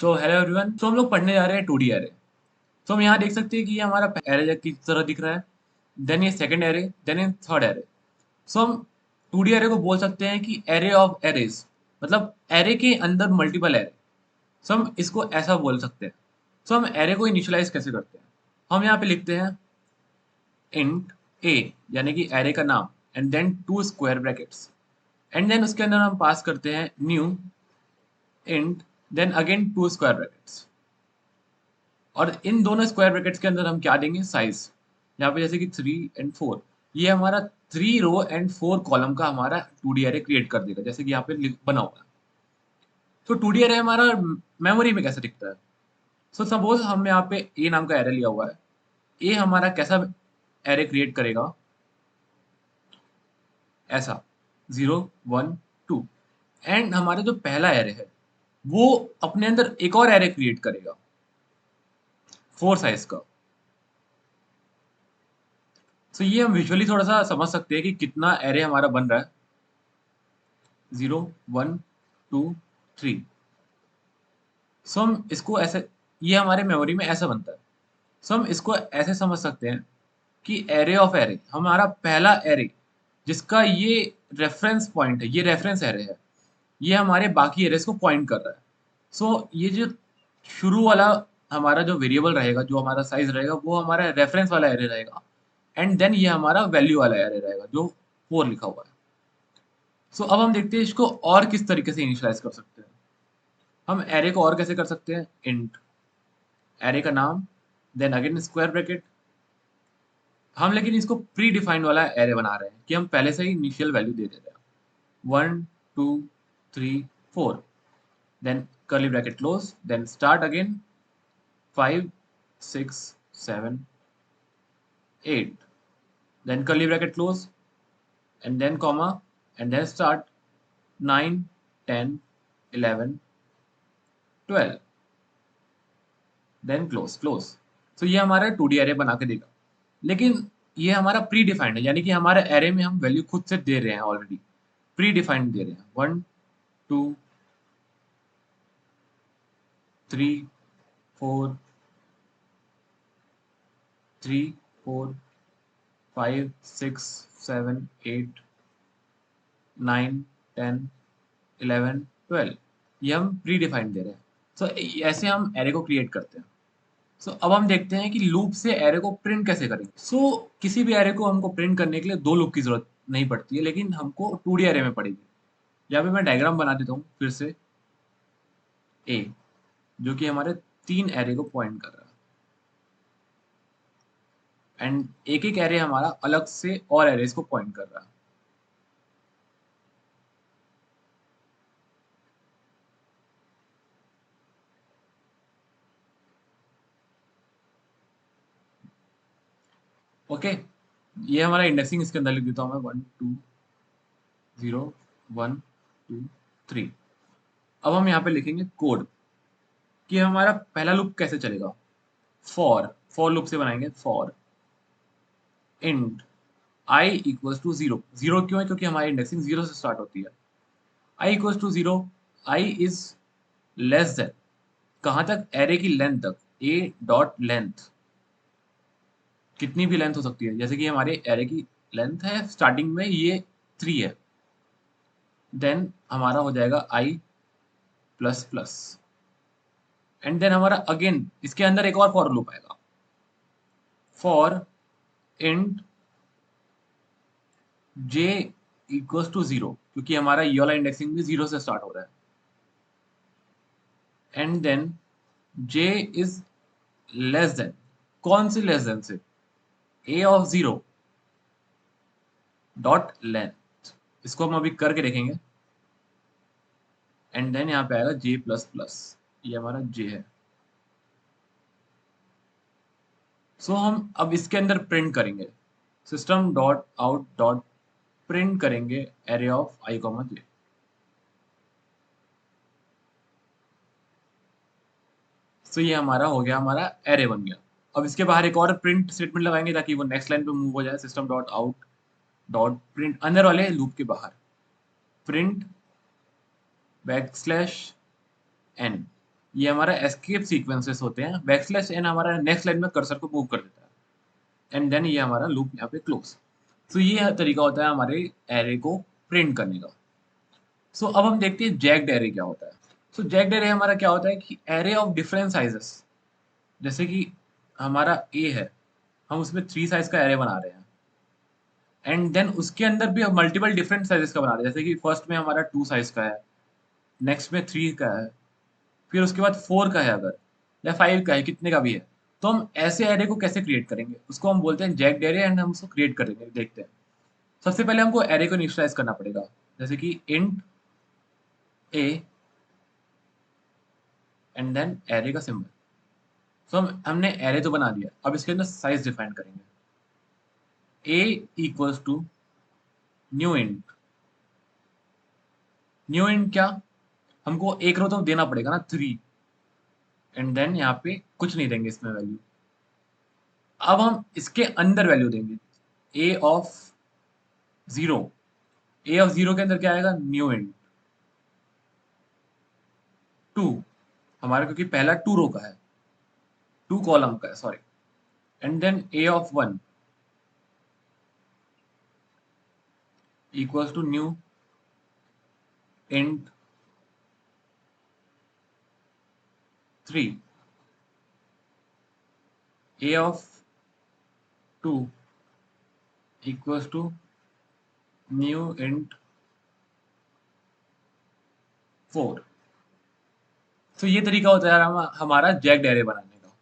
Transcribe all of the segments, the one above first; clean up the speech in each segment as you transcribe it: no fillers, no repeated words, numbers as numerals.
तो hello everyone. तो हम लोग पढ़ने जा रहे हैं 2D एरे। तो हम यहाँ देख सकते हैं कि ये हमारा एरे की तरह दिख रहा है, देन ये सेकंड एरे, देन ये थर्ड एरे। सो हम 2D एरे को बोल सकते हैं कि एरे ऑफ एरेज, मतलब एरे के अंदर मल्टीपल एरे। सो हम इसको ऐसा बोल सकते हैं। सो हम एरे को इनिशियलाइज कैसे करते हैं? हम यहाँ पे लिखते हैं इंट ए, यानी कि एरे का नाम, and then two square brackets, and then उसके अंदर हम पास करते हैं new int, then again two square brackets. और इन दोनों स्क्वायर ब्रैकेट्स के अंदर हम क्या देंगे? साइज। यहाँ पे जैसे कि 3 और 4, ये हमारा 3 रो एंड 4 कॉलम का हमारा 2D एरे क्रिएट कर देगा, जैसे कि यहाँ पे बना हुआ है। तो 2D एरे हमारा मेमोरी में कैसे दिखता है? सो सपोज हम यहाँ पे ए नाम का एरे लिया हुआ है। ए हमारा कैसा एरे क्रिएट करेगा? ऐसा 0 1 2। एंड हमारा जो पहला एरे है वो अपने अंदर एक और एरे क्रिएट करेगा 4 साइज का। तो ये हम विजुअली थोड़ा सा समझ सकते हैं कि कितना एरे हमारा बन रहा है। 0 1 2 3। सो हम इसको ऐसे, ये हमारे मेमोरी में ऐसा बनता है। सो हम इसको ऐसे समझ सकते हैं कि एरे ऑफ एरे, हमारा पहला एरे जिसका ये रेफरेंस पॉइंट है, ये रेफरेंस एरे है, ये हमारे बाकी एरेस को पॉइंट कर रहा है। सो ये जो शुरू वाला हमारा जो वेरिएबल रहेगा, जो हमारा साइज रहेगा, वो हमारा रेफरेंस वाला एरे रहेगा। एंड देन ये हमारा वैल्यू वाला एरे रहेगा जो 4 लिखा हुआ है। सो अब हम देखते हैं इसको और किस तरीके से इनिशियलाइज कर सकते हैं। हम एरे को और कैसे कर सकते हैं? इंट एरे का नाम, देन अगेन स्क्वायर ब्रैकेट। हम लेकिन इसको प्री डिफाइंड वाला एरे बना रहे हैं कि हम पहले से ही इनिशियल वैल्यू दे दे रहे हैं। 1 2 3 4, then curly bracket close, then start again 5 6 7 8, then curly bracket close, and then comma, and then start 9 10 11 12, then close close. तो ये हमारा 2D एरे बना के देगा। लेकिन ये हमारा प्री डिफाइंड है, यानी कि हमारे एरे में हम वैल्यू खुद से दे रहे हैं, ऑलरेडी प्री डिफाइंड दे रहे हैं। 1 2 3 4 5 6 7 8 9 10 11 12, ये हम प्री डिफाइंड दे रहे हैं। सो ऐसे हम एरे को क्रिएट करते हैं। सो अब हम देखते हैं कि लूप से एरे को प्रिंट कैसे करेंगे। सो किसी भी एरे को हमको प्रिंट करने के लिए दो लूप की जरूरत नहीं पड़ती है, लेकिन हमको 2D एरे में पड़ेगी। यहाँ पे मैं डायग्राम बना देता हूँ फिर से। ए, जो कि हमारे 3 एरे को पॉइंट कर रहा है, एंड एक एक एरे हमारा अलग से और एरेज को पॉइंट कर रहा है। ओके, ये हमारा इंडेक्सिंग इसके अंदर लिख देता हूँ मैं। 1 2 0 1 2 3। अब हम यहाँ पे लिखेंगे कोड कि हमारा पहला लूप कैसे चलेगा। फॉर फॉर लूप से बनाएंगे। For int i equals to 0। 0 क्यों है? क्योंकि हमारी इंडेक्सिंग 0 से स्टार्ट होती है। I equals to 0, I is less than, कहाँ तक? एरे की लेंथ तक। ए डॉट लेंथ, कितनी भी लेंथ हो सकती है, जैसे कि हमारे एरे की लेंथ है स्टार्टिंग में ये 3 है। देन हमारा हो जाएगा i plus plus, and then हमारा अगेन इसके अंदर एक और फॉर लूप आएगा। For int j equals to 0, क्योंकि हमारा ये वाला इंडेक्सिंग भी 0 से स्टार्ट हो रहा है। And then j is less than, कौन सी लेस देन से? A of 0 dot length. इसको हम अभी करके देखेंगे। एंड देन यहाँ पे आएगा जे प्लस प्लस, ये हमारा जे है। सो हम अब इसके अंदर प्रिंट करेंगे, system dot out dot print करेंगे एरे ऑफ आई कॉमा जे। सो ये हमारा हो गया, हमारा एरे बन गया। अब इसके बाहर एक और प्रिंट स्टेटमेंट लगाएंगे ताकि वो नेक्स्ट लाइन पे मूव हो जाए। System dot out dot print, अंदर वाले लूप के बाहर, प्रिंट बैक स्लैश एन। ये हमारा एस्केप सीक्वेंसेस होते हैं। बैकस्लैश एन हमारा नेक्स्ट लाइन में कर्सर को मूव कर देता है एंड देन ये हमारा लूप यहाँ पे क्लोज। तो ये तरीका होता है हमारे एरे को प्रिंट करने का। सो अब हम देखते हैं जैक्ड एरे क्या होता है। सो जैक्ड एरे हमारा क्या होता है कि एरे ऑफ डिफरेंट साइजेस, जैसे कि हमारा ए है, हम उसमें 3 साइज का एरे बना रहे हैं एंड देन उसके अंदर भी हम मल्टीपल डिफरेंट साइजेस का बना रहे हैं। जैसे कि फर्स्ट में हमारा 2 साइज का है, नेक्स्ट में 3 का है, फिर उसके बाद 4 का है अगर, या 5 का है, कितने का भी है। तो हम ऐसे एरे को कैसे क्रिएट करेंगे, उसको हम बोलते हैं जैक्ड एरे एंड हम उसको क्रिएट करेंगे। देखते हैं। सबसे पहले हमको एरे को इनिशियलाइज करना पड़ेगा, जैसे कि int a and then array का सिंबल। सो हमने एरे तो बना दिया, अब इसके अंदर साइज डिफाइन करेंगे। A equals to new int. New int क्या, हमको एक रो तो देना पड़ेगा ना, 3, एंड देन यहाँ पे कुछ नहीं देंगे इसमें वैल्यू। अब हम इसके अंदर वैल्यू देंगे ए ऑफ 0। ए ऑफ 0 के अंदर क्या आएगा, न्यू इंट 2, हमारा क्योंकि पहला 2 रो का है, 2 कॉलम का है, sorry. And then a of 1 equals to new int 3। A of 2 equals to new int 4। तो ये तरीका होता है हमारा जैक्ड एरे बनाने का।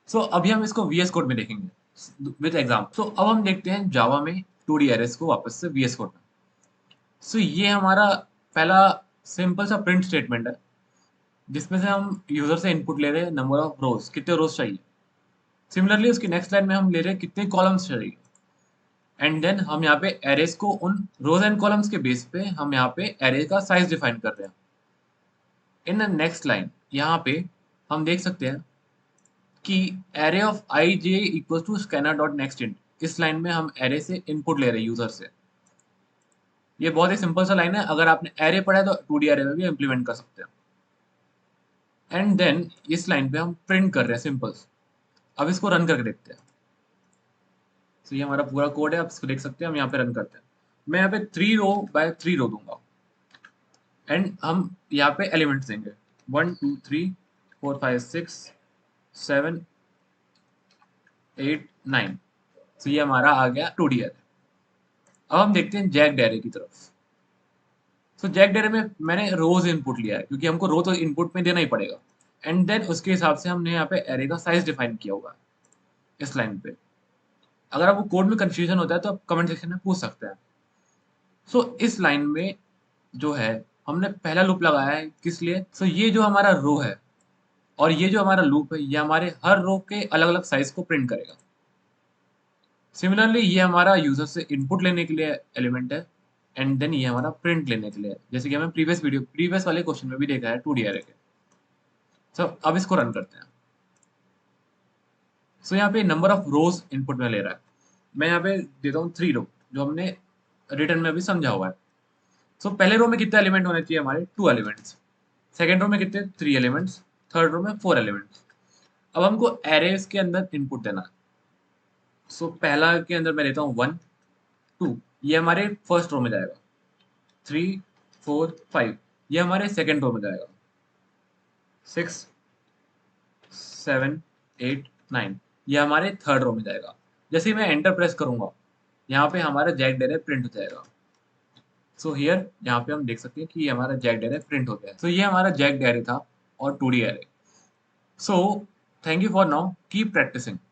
सो अभी हम इसको वीएस कोड में देखेंगे विद एग्जाम। सो अब हम देखते हैं जावा में 2D एरेस को वापस से वीएस कोड में। सो ये हमारा पहला सिंपल सा प्रिंट स्टेटमेंट है, जिसमें से हम यूजर से इनपुट ले रहे हैं नंबर ऑफ रोज, कितने रोज चाहिए। सिमिलरली उसकी नेक्स्ट लाइन में हम ले रहे हैं कितने कॉलम्स चाहिए, एंड देन हम यहाँ पे एरेस को उन रोज एंड कॉलम्स के बेस पे हम यहाँ पे एरे का साइज डिफाइन कर रहे हैं। इन द नेक्स्ट लाइन यहाँ पे हम देख सकते हैं कि array of i j equal to scanner dot next int. इस लाइन में हम एरे से इनपुट ले रहे हैं यूजर से। ये बहुत ही सिंपल सा लाइन है, अगर आपने एरे पढ़ा है तो 2D एरे में भी इम्प्लीमेंट कर सकते हैं। एंड देन इस लाइन पे हम प्रिंट कर रहे हैं सिंपल्स। अब इसको रन करके देखते हैं। तो ये हमारा पूरा कोड है, आप इसको देख सकते हैं। हम यहाँ पे रन करते हैं। मैं यहाँ पे 3 रो बाय 3 रो दूंगा एंड हम यहाँ पे एलिमेंट्स देंगे 1 2 3 4 5 6 7 8 9। तो ये हमारा आ गया 2D एरे। अब हम देखते हैं जैक्ड एरे की तरफ। तो जैक्ड एरे में मैंने रोज इनपुट लिया है, क्योंकि हमको रो तो इनपुट में देना ही पड़ेगा। एंड देन उसके हिसाब से हमने यहाँ पे एरे का साइज डिफाइन किया होगा इस लाइन पे। अगर आपको कोड में कंफ्यूजन होता है तो आप कमेंट सेक्शन में पूछ सकते हैं। सो इस लाइन में जो है हमने पहला लूप लगाया है, किस लिए। सो ये जो हमारा रो है और ये जो हमारा लूप है, ये हमारे हर रो के अलग अलग साइज को प्रिंट करेगा। सिमिलरली ये हमारा यूजर से इनपुट लेने के लिए एलिमेंट है एंड देन ये हमारा प्रिंट लेने के लिए है, जैसे कि हमें प्रीवियस वाले क्वेश्चन में भी देखा है 2D एरे के। सो अब इसको रन करते हैं। सो यहाँ पे नंबर ऑफ रोज इनपुट में ले रहा है। मैं यहाँ पे देता हूँ 3 रो, जो हमने रिटर्न में भी समझा हुआ है। सो पहले रो में कितने एलिमेंट होने चाहिए हमारे, 2 एलिमेंट्स। सेकेंड रो में कितने, 3 एलिमेंट्स। थर्ड रो में 4 एलिमेंट्स। अब हमको एरेस के अंदर इनपुट देना है। सो पहला के अंदर मैं लेता हूँ 1 2, ये हमारे फर्स्ट रो में जाएगा। 3 4 5, ये हमारे सेकेंड रो में जाएगा। 6 7 8 9, ये हमारे थर्ड रो में जाएगा। जैसे ही मैं एंटर प्रेस करूंगा, यहाँ पे हमारा जैक्ड एरे प्रिंट हो जाएगा। सो हियर यहाँ पे हम देख सकते हैं कि ये हमारा जैक्ड एरे प्रिंट हो गया है। सो ये हमारा जैक्ड एरे था और 2D array. So thank you for now, keep practising.